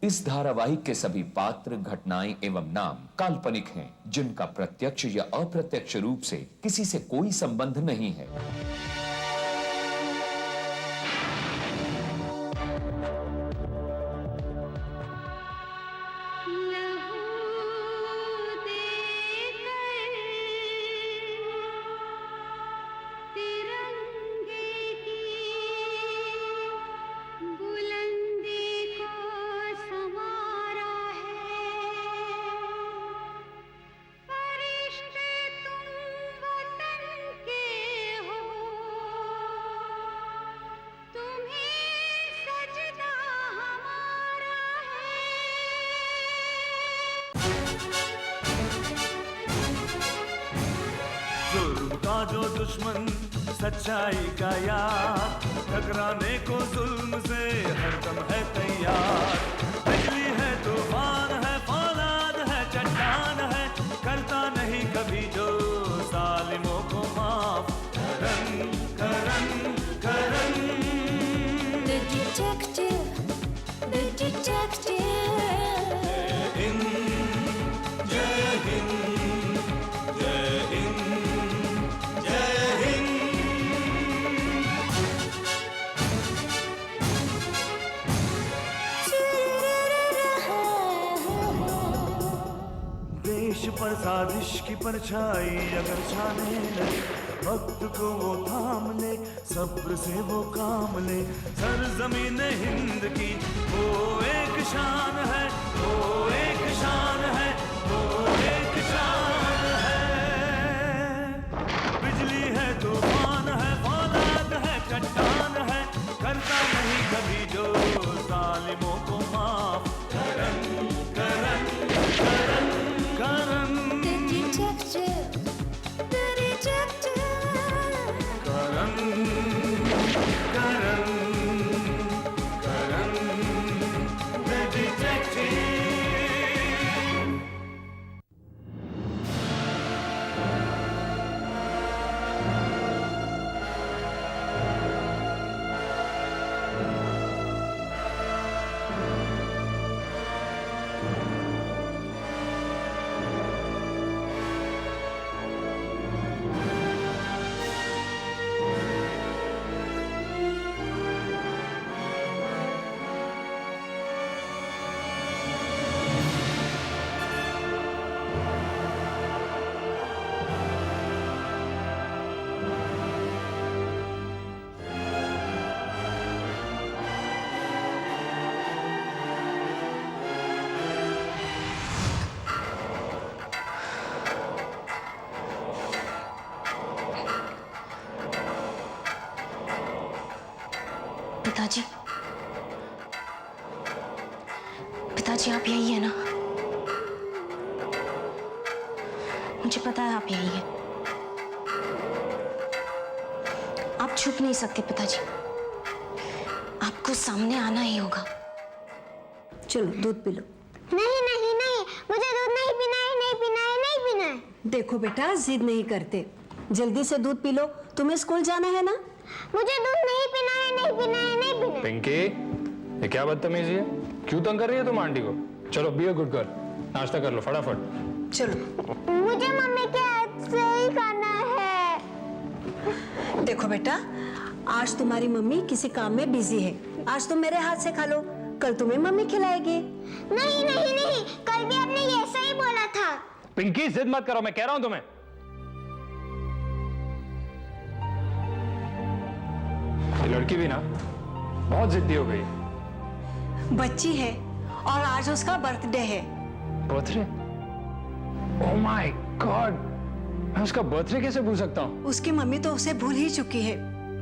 इस धारावाहिक के सभी पात्र, घटनाएं एवं नाम काल्पनिक हैं, जिनका प्रत्यक्ष या अप्रत्यक्ष रूप से किसी से कोई संबंध नहीं है। का जो दुश्मन सच्चाई का यार, टकराने को जुल्म से हरदम है तैयार। बिजली है, तूफान है, फौलाद है, चट्टान है, करता नहीं कभी जो जालिमों को माफ। करन करन करन The detective, the detective. जय हिंद, जय हिंद, जय हिंद। देश पर साजिश की परछाई अगर छाने लगे, वक्त को वो थाम ले, सब्र से वो काम ले। सरजमीन हिंद की वो एक शान है, वो एक शान है, वो एक शान है। बिजली है, तूफान है, फौलाद है, चट्टान है, करता नहीं कभी जो जालिमों को माफ। करन करन करन करन The detective, Karan Karan Karan the detective। पिताजी, पिताजी आप यही है ना? मुझे पता है आप यही है। आप छुप नहीं सकते पिताजी, आपको सामने आना ही होगा। चलो दूध पी लो। नहीं नहीं नहीं, मुझे दूध नहीं पीना है, नहीं पीना है, नहीं पीना है। देखो बेटा, जिद नहीं करते, जल्दी से दूध पी लो, तुम्हें स्कूल जाना है ना। मुझे दूध नहीं पीना है, नहीं पीना है, नहीं पीना है। पिंकी, ये क्या बदतमीजी है? क्यों तंग कर रही है तुम आंटी को? चलो बी अ गुड गर्ल, नाश्ता कर लो फटाफट। चलो। मुझे मम्मी के हाथ से ही खाना है। देखो बेटा, आज तुम्हारी मम्मी किसी काम में बिजी है, आज तुम मेरे हाथ से खा लो, कल तुम्हें मम्मी खिलाएगी। नहीं नहीं नहीं, कल भी आपने ये सही बोला था। पिंकी जिद मत करो, मैं कह रहा हूं तुम्हें। ये लड़की भी ना बहुत जिद्दी हो गई। बच्ची है और आज उसका बर्थडे है। बर्थडे? ओह माय गॉड, मैं उसका बर्थडे कैसे भूल सकता हूँ? उसकी मम्मी तो उसे भूल ही चुकी है,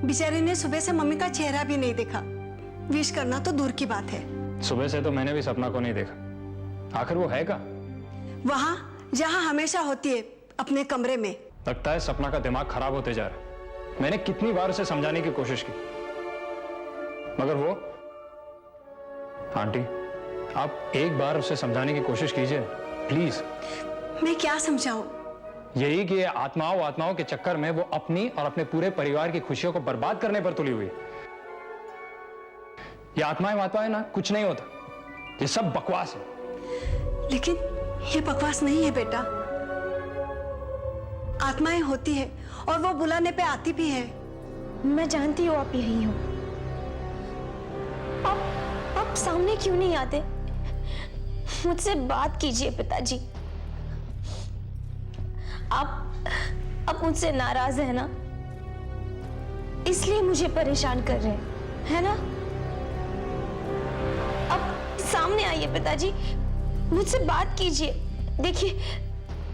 बेचारी ने सुबह से मम्मी का चेहरा भी नहीं देखा। विश करना तो दूर की बात है। सुबह से तो मैंने भी सपना को नहीं देखा। आखिर वो है कहाँ? वहां जहां हमेशा होती है, अपने कमरे में। लगता है सपना का दिमाग खराब होते जा रहा है। मैंने कितनी बार उसे समझाने की कोशिश की, मगर वो। आंटी, आप एक बार उसे समझाने की कोशिश कीजिए प्लीज। मैं क्या समझाऊं? यही कि आत्माओं के चक्कर में वो अपनी और अपने पूरे परिवार की खुशियों को बर्बाद करने पर तुली हुई है। ये आत्माएं ना कुछ नहीं होता, ये सब बकवास है। लेकिन ये बकवास नहीं है बेटा। आत्माएं होती है और वो बुलाने पे आती भी है। मैं जानती हूँ आप यही हो। आप सामने क्यों नहीं आते? मुझसे बात कीजिए पिताजी। आप मुझसे नाराज है ना, इसलिए मुझे परेशान कर रहे हैं, है ना? अब सामने आइए पिताजी, मुझसे बात कीजिए। देखिए,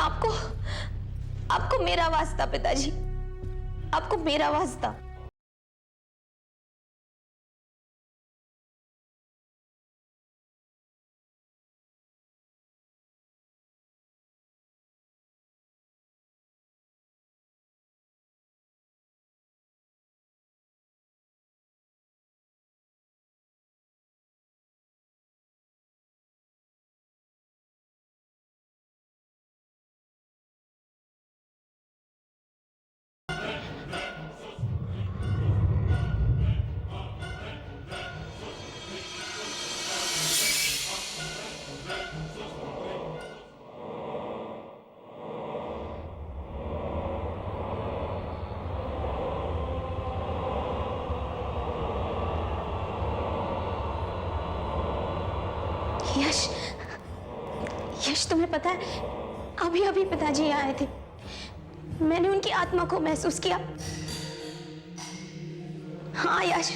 आपको मेरा वास्ता पिताजी, आपको मेरा वास्ता। यश तुम्हें पता है, अभी अभी पिताजी यहाँ आए थे। मैंने उनकी आत्मा को महसूस किया। हाँ यश,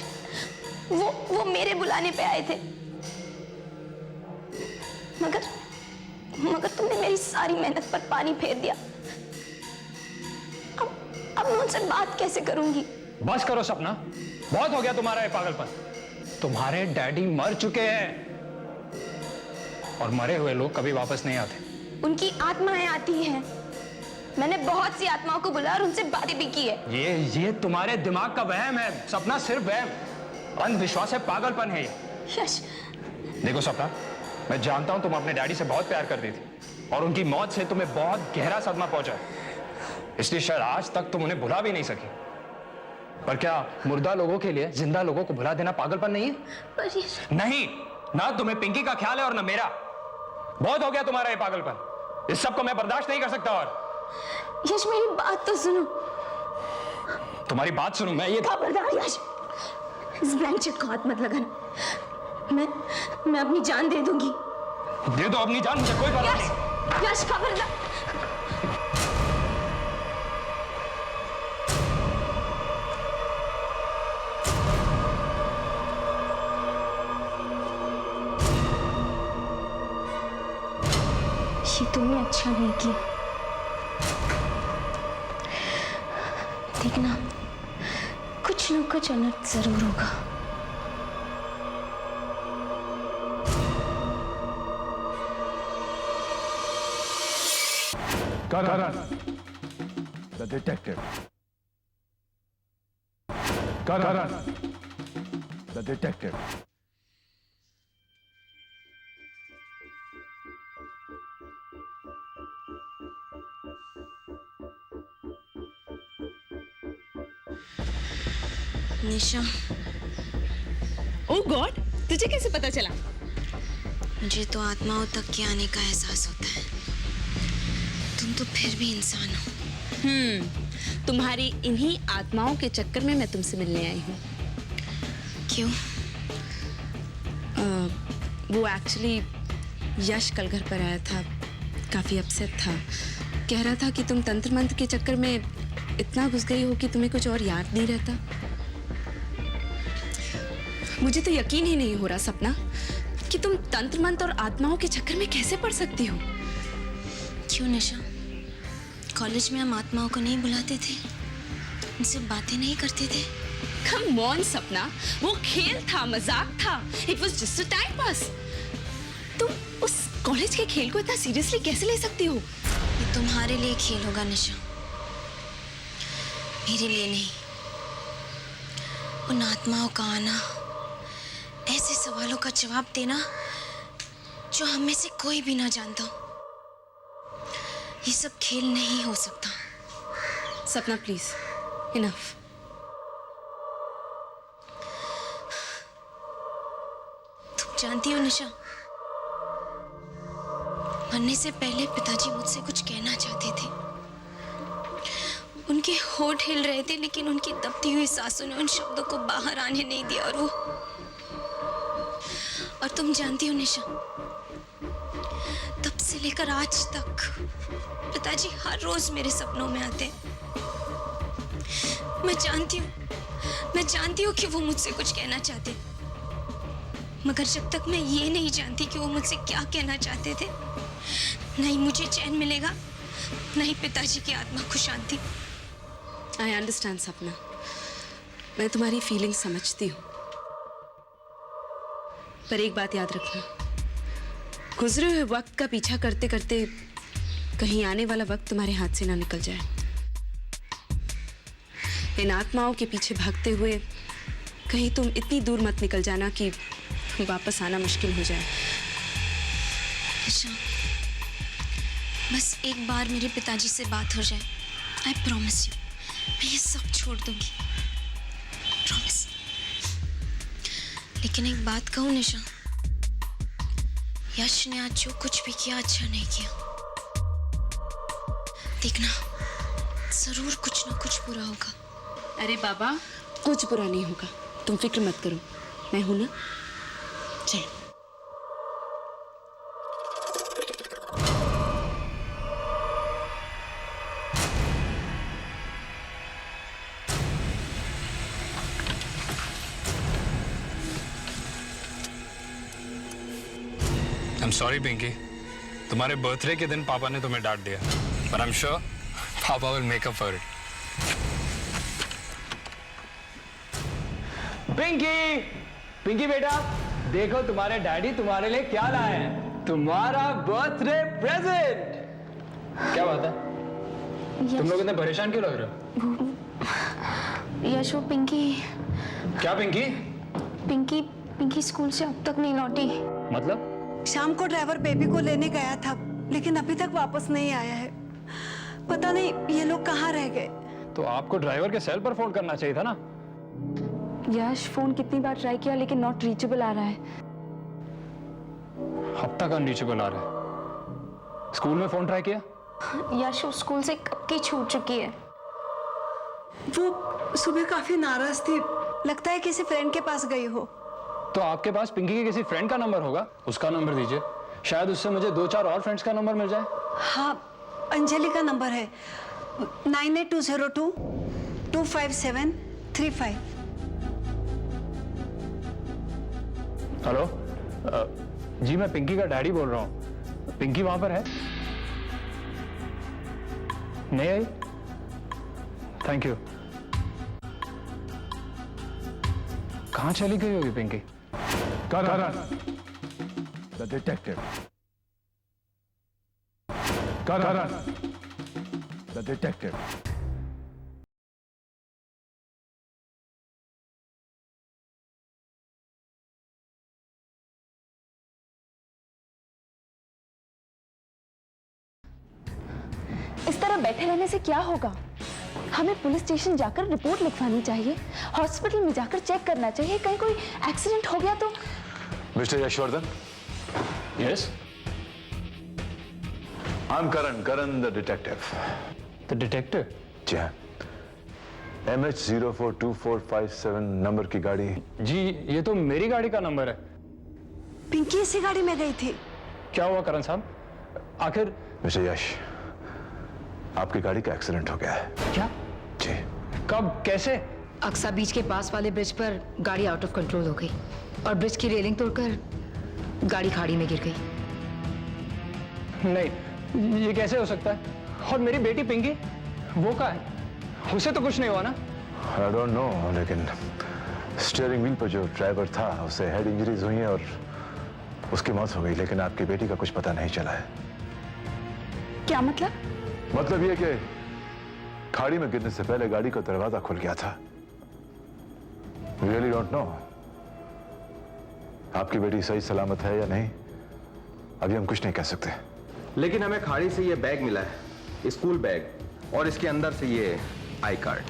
वो मेरे बुलाने पे आए थे। मगर तुमने मेरी सारी मेहनत पर पानी फेर दिया। अब मैं उनसे बात कैसे करूंगी? बस करो सपना, बहुत हो गया तुम्हारा ये पागलपन। तुम्हारे डैडी मर चुके हैं और मरे हुए लोग कभी वापस नहीं आते। उनकी आत्माएं आती हैं। मैंने बहुत सी आत्माओं को बुलाया और उनसे बातें भी की है। ये तुम्हारे दिमाग का वहम है सपना, सिर्फ वहम, अंधविश्वास है, पागलपन है ये। यश, देखो सपना, मैं जानता हूं तुम अपने डैडी से बहुत प्यार करती थी और उनकी मौत से तुम्हें बहुत गहरा सदमा पहुंचा, इसलिए शायद आज तक तुम उन्हें भुला भी नहीं सकी। पर क्या मुर्दा लोगों के लिए जिंदा लोगों को भुला देना पागलपन नहीं है? पर यश... नहीं, ना तुम्हें पिंकी का ख्याल है और ना मेरा। बहुत हो गया तुम्हारा ये पागलपन, इस सब को मैं बर्दाश्त नहीं कर सकता। और यश, मेरी बात तो सुनो। तुम्हारी बात सुनूं मैं? ये खबरदार यश, इस ब्लैंक चेक को हाथ मत लगाना। मैं अपनी जान दे दूंगी। दे दो अपनी जान, मुझे कोई परवाह नहीं। यश खबरदार। ये तुमने अच्छा नहीं किया। देखना, कुछ न कुछ अनर्थ जरूर होगा। Karan, the detective. Karan, the detective. Nisha, oh God, तुझे कैसे पता चला? मुझे तो आत्माओं तक के आने का एहसास होता है। तुम तो फिर भी इंसान हो। तुम्हारी इन्हीं आत्माओं के चक्कर में मैं तुमसे मिलने आई हूँ। क्यों? वो एक्चुअली यश कल घर पर आया था, काफी अपसेट था। कह रहा था कि तुम तंत्र मंत्र के चक्कर में इतना घुस गई हो कि तुम्हें कुछ और याद नहीं रहता। मुझे तो यकीन ही नहीं हो रहा सपना कि तुम तंत्र मंत्र और आत्माओं के चक्कर में कैसे पड़ सकती हो। क्यों निशा? कॉलेज में हम आत्माओं को नहीं बुलाते थे, उनसे बातें नहीं करते थे। कम ऑन सपना, वो खेल था, मजाक था। It was just a time pass. तुम उस कॉलेज के खेल को इतना सीरियसली कैसे ले सकती हो? ये तुम्हारे लिए खेल होगा निशा, मेरे लिए नहीं। उन आत्माओं का आना, ऐसे सवालों का जवाब देना जो हम में से कोई भी ना जानता हो, ये सब खेल नहीं हो सकता। सपना प्लीज, इनफ। तुम जानती हो निशा, मरने से पहले पिताजी मुझसे कुछ कहना चाहते थे। उनके होंठ हिल रहे थे, लेकिन उनकी दबती हुई सांसों ने उन शब्दों को बाहर आने नहीं दिया। और तुम जानती हो निशा, तब से लेकर आज तक पिताजी हर रोज मेरे सपनों में आते हैं। मैं जानती हूँ कि वो मुझसे कुछ कहना चाहते, मगर जब तक मैं ये नहीं जानती कि वो मुझसे क्या कहना चाहते थे, नहीं मुझे चैन मिलेगा, नहीं पिताजी की आत्मा को शांति। आई अंडरस्टैंड सपना, मैं तुम्हारी फीलिंग समझती हूँ, पर एक बात याद रखना, गुजरे हुए वक्त का पीछा करते करते कहीं आने वाला वक्त तुम्हारे हाथ से ना निकल जाए। इन आत्माओं के पीछे भागते हुए कहीं तुम इतनी दूर मत निकल जाना कि वापस आना मुश्किल हो जाए। निशा, बस एक बार मेरे पिताजी से बात हो जाए, आई प्रॉमिस यू, मैं ये सब छोड़ दूंगी, प्रॉमिस। लेकिन एक बात कहूँ निशा, यश ने आज जो कुछ भी किया अच्छा नहीं किया। देखना, जरूर कुछ ना कुछ बुरा होगा। अरे बाबा, कुछ बुरा नहीं होगा, तुम फिक्र मत करो, मैं हूं ना। चलो। आई एम सॉरी पिंकी, तुम्हारे बर्थडे के दिन पापा ने तुम्हें डांट दिया, पर I am sure papa will make up for it. Pinky, Pinky बेटा, देखो तुम्हारे डैडी तुम्हारे लिए क्या लाए हैं, तुम्हारा बर्थडे प्रेजेंट। क्या बात है, तुम लोग इतने परेशान क्यों लग रहे हो? यशो, पिंकी क्या पिंकी? पिंकी स्कूल से अब तक नहीं लौटी। मतलब? शाम को ड्राइवर बेबी को लेने गया था, लेकिन अभी तक वापस नहीं आया है। पता नहीं ये लोग कहाँ रह गए। तो आपको ड्राइवर के सेल पर फोन करना चाहिए था ना। यश, फोन कितनी बार ट्राई किया लेकिन नॉट रीचेबल आ रहा है। अब तक अनरीचेबल आ रहा है। स्कूल में फोन ट्राई किया? यश स्कूल से कब की छूट चुकी है। वो सुबह काफी नाराज थी, लगता है किसी फ्रेंड के पास गई हो। तो आपके पास पिंकी के किसी फ्रेंड का नंबर होगा, उसका नंबर दीजिए, शायद उससे मुझे 2-4 और फ्रेंड्स का नंबर मिल जाए। हाँ, अंजलि का नंबर है 982022 25735। हेलो, जी मैं पिंकी का डैडी बोल रहा हूँ। पिंकी वहां पर है? नहीं आई? Thank you. कहाँ चली गई होगी Pinky? Karan, the detective. Karan, the detective. इस तरह बैठे रहने से क्या होगा? हमें पुलिस स्टेशन जाकर रिपोर्ट लिखवानी चाहिए, हॉस्पिटल में जाकर चेक करना चाहिए, कहीं कोई एक्सीडेंट हो गया तो। Mr. Yashwardhan? Yes? I'm Karan the detective. The detective? जी हाँ, MH042457 नंबर की गाड़ी। जी, ये तो मेरी गाड़ी का नंबर है। पिंकी इसी गाड़ी में गई थी। क्या हुआ करण साहब, आखिर? मिस्टर यश, आपकी गाड़ी का एक्सीडेंट हो गया है। क्या? जी। कब, कैसे? अक्सा बीच के पास वाले ब्रिज पर गाड़ी आउट ऑफ कंट्रोल हो गई और ब्रिज की रेलिंग तोड़कर गाड़ी खाड़ी में गिर गई। नहीं, ये कैसे हो सकता है? और मेरी बेटी पिंकी, वो कहाँ है? उसे तो कुछ नहीं हुआ ना? I don't know, लेकिन स्टीयरिंग व्हील पर जो ड्राइवर था उसे हेड इंजरीज हुई हैं और उसकी मौत हो गई, लेकिन आपकी बेटी का कुछ पता नहीं चला है। क्या मतलब? मतलब ये कि खाड़ी में गिरने से पहले गाड़ी का दरवाजा खुल गया था। Really don't know। आपकी बेटी सही सलामत है या नहीं, अभी हम कुछ नहीं कह सकते। लेकिन हमें खाड़ी से ये बैग मिला है, स्कूल बैग, और इसके अंदर से ये आई कार्ड।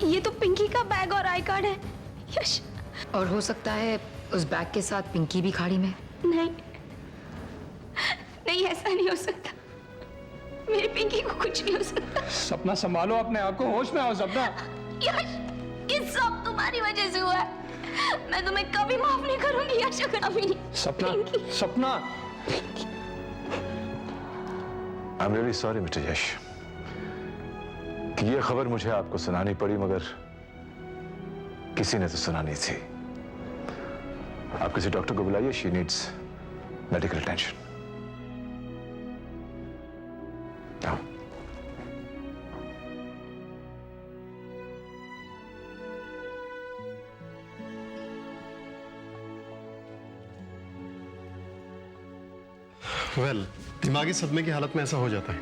ये तो पिंकी का बैग और आई कार्ड है। यश, और हो सकता है उस बैग के साथ पिंकी भी खाड़ी में। नहीं, नहीं, ऐसा नहीं हो सकता। मेरी पिंकी को कुछ नहीं हो सकता। सपना संभालो अपने आप को, होश में आओ सपना। यश, ये सब तुम्हारी वजह से हुआ है। मैं तुम्हें कभी माफ नहीं करूंगी यश, कभी नहीं। Sapna, Sapna. I am really sorry mister Yash कि ये खबर मुझे आपको सुनानी पड़ी, मगर किसी ने तो सुनानी थी। आप किसी डॉक्टर को बुलाइए, she needs medical attention. Well, दिमागी सदमे की हालत में ऐसा हो जाता है।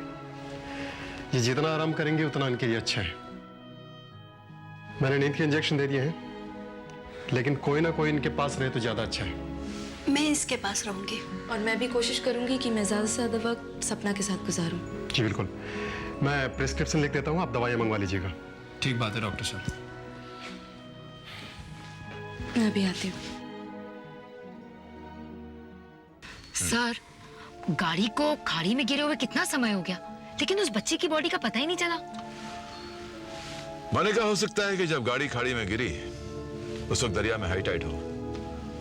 ये जितना आराम करेंगे उतना इनके लिए अच्छा है। मैंने नींद के इंजेक्शन दे दिए हैं, लेकिन कोई ना कोई इनके पास रहे तो ज्यादा अच्छा है। मैं इसके पास रहूंगी और मैं भी कोशिश करूंगी कि मैं ज्यादा से ज्यादा वक्त सपना के साथ गुजारूं। जी बिल्कुल, मैं प्रिस्क्रिप्शन लिख देता हूँ, आप दवाइयाँ मंगवा लीजिएगा। ठीक बात है डॉक्टर साहब। मैं भी आती हूँ। सर, गाड़ी को खाड़ी में गिरे हुए कितना समय हो गया, लेकिन उस बच्चे की बॉडी का पता ही नहीं चला। माने का हो सकता है कि जब गाड़ी खाड़ी में गिरी उस वक्त दरिया में हाई टाइड हो,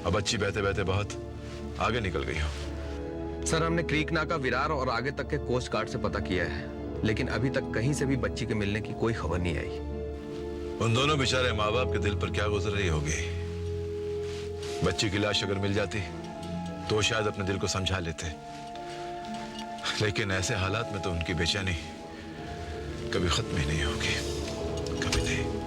अब बच्ची बहते बहते बहुत आगे निकल गई हो। सर, हमने क्रीक नाका, विरार और आगे तक के कोस्ट गार्ड से पता किया है, लेकिन अभी तक कहीं से भी बच्ची के मिलने की कोई खबर नहीं आई। उन दोनों बेचारे माँ बाप के दिल पर क्या गुजर रही होगी। बच्ची की लाश अगर मिल जाती तो शायद अपने दिल को समझा लेते, लेकिन ऐसे हालात में तो उनकी बेचैनी कभी खत्म ही नहीं होगी, कभी नहीं।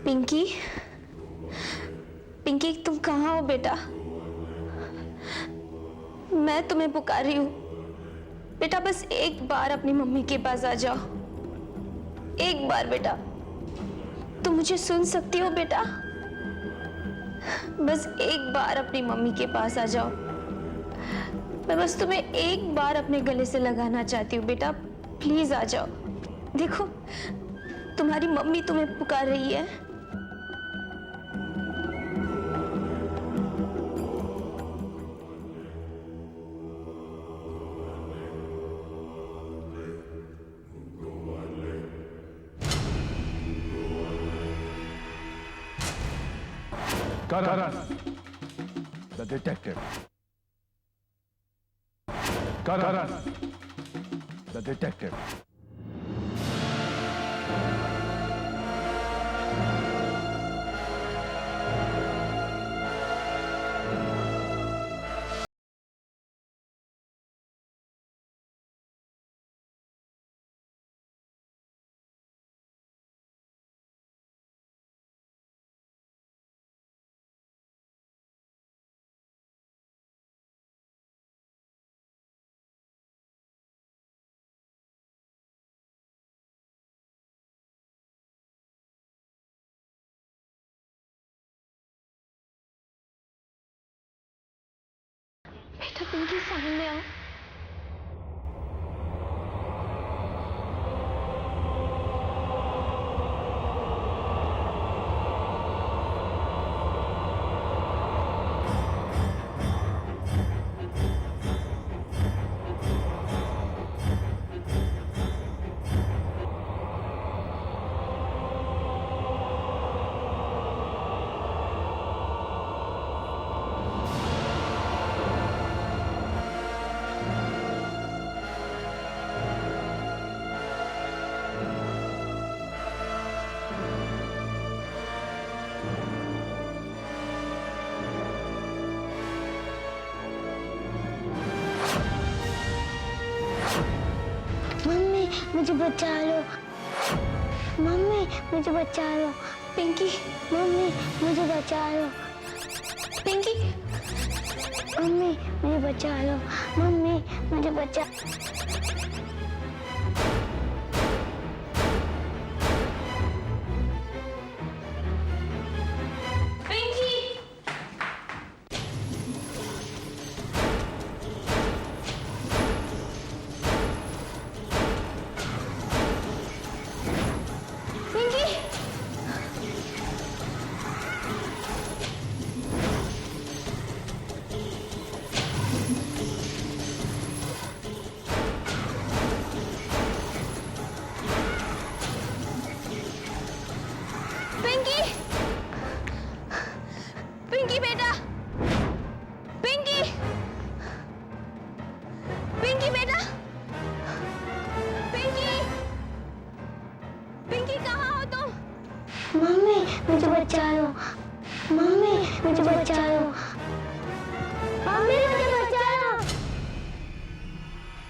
पिंकी, पिंकी तुम कहाँ हो बेटा? मैं तुम्हें पुकार रही हूँ बेटा। बस एक बार अपनी मम्मी के पास आ जाओ, एक बार बेटा। तुम मुझे सुन सकती हो बेटा? बस एक बार अपनी मम्मी के पास आ जाओ। मैं बस तुम्हें एक बार अपने गले से लगाना चाहती हूँ बेटा, प्लीज आ जाओ। देखो तुम्हारी मम्मी तुम्हें पुकार रही है। Karan, the detective. Karan, the detective. बेटा पिंकी सामने आओ। मुझे बचा लो, मम्मी मुझे बचा लो। पिंकी, मम्मी मुझे बचा लो। पिंकी। मम्मी मुझे बचा लो, मम्मी मुझे बचा। पिंकी बेटा, पिंकी, पिंकी बेटा, पिंकी, पिंकी कहाँ हो तुम? मम्मी मुझे बचा लो, मम्मी मुझे बचा लो, मम्मी मुझे बचा लो,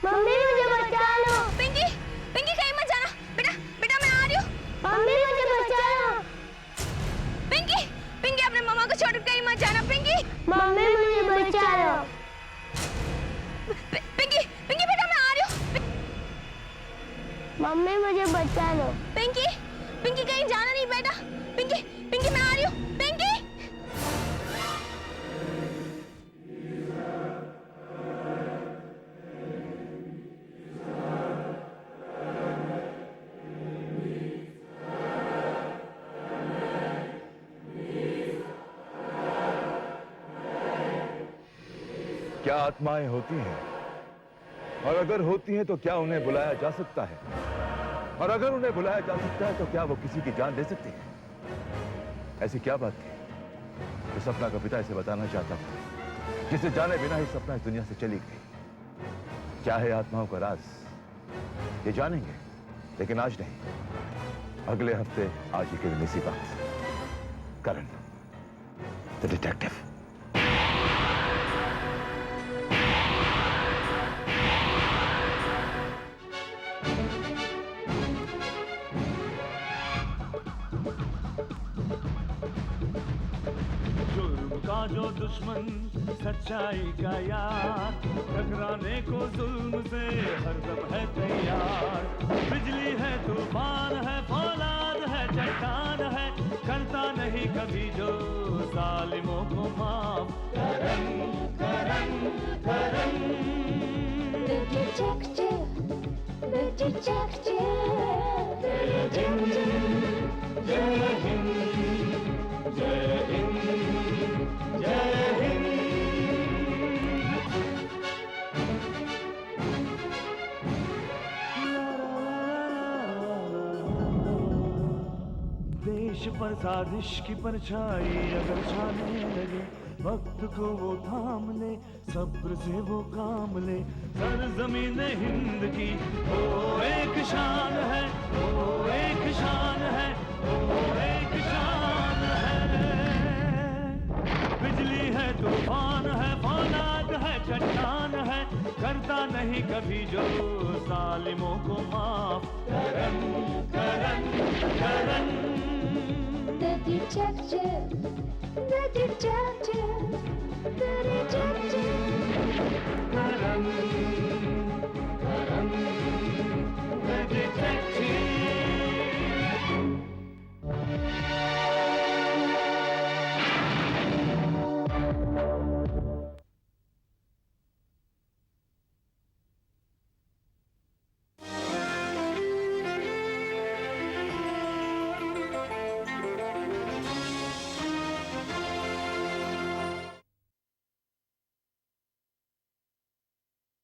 मम्मी मुझे बचा लो। पिंकी, पिंकी कहीं मत जाना, बेटा, बेटा मैं आ रही हूँ। मम्मी मुझे बचा लो। पिंकी, पिंकी अपने मम्मा को छोड़ कहीं मत जाना, पिंकी। मम्मी मुझे बचा लो। पिंकी, पिंकी बेटा मैं आ रही हूँ। मम्मी मुझे बचा लो। पिंकी, पिंकी कहीं जाना नहीं बेटा, पिंकी, पिंकी मैं आ रही हूँ, पिंकी। क्या आत्माएं होती हैं? और अगर होती हैं तो क्या उन्हें बुलाया जा सकता है? और अगर उन्हें बुलाया जा सकता है तो क्या वो किसी की जान ले सकती है? ऐसी क्या बात थी जो सपना का पिता इसे बताना चाहता था, जिसे जाने बिना ही सपना इस दुनिया से चली गई? क्या है आत्माओं का राज? ये जानेंगे, लेकिन आज नहीं, अगले हफ्ते आज ही के दिन इसी बात। करण द डिटेक्टिव। का जो दुश्मन सच्चाई का यार, टकराने को जुल्म से हरदम है तैयार। बिजली है, तूफान है, फौलाद है, चट्टान है, करता नहीं कभी जो जालिमों को माफ। करण, करण, करण। The detective, the detective, जय हिंद, जय हिंद, जय हिंद, जय हिंद। देश पर साजिश की परछाई अगर छाने लगे, वक्त को वो थाम ले, सब्र से वो काम ले। सरजमीन हिंद की वो एक शान है, वो एक शान है, वो एक शान है। बिजली है, तूफान है, फौलाद है, चट्टान है, करता नहीं कभी जो जालिमों को माफ। करण, करण, करण। The detective, the detective, the detective.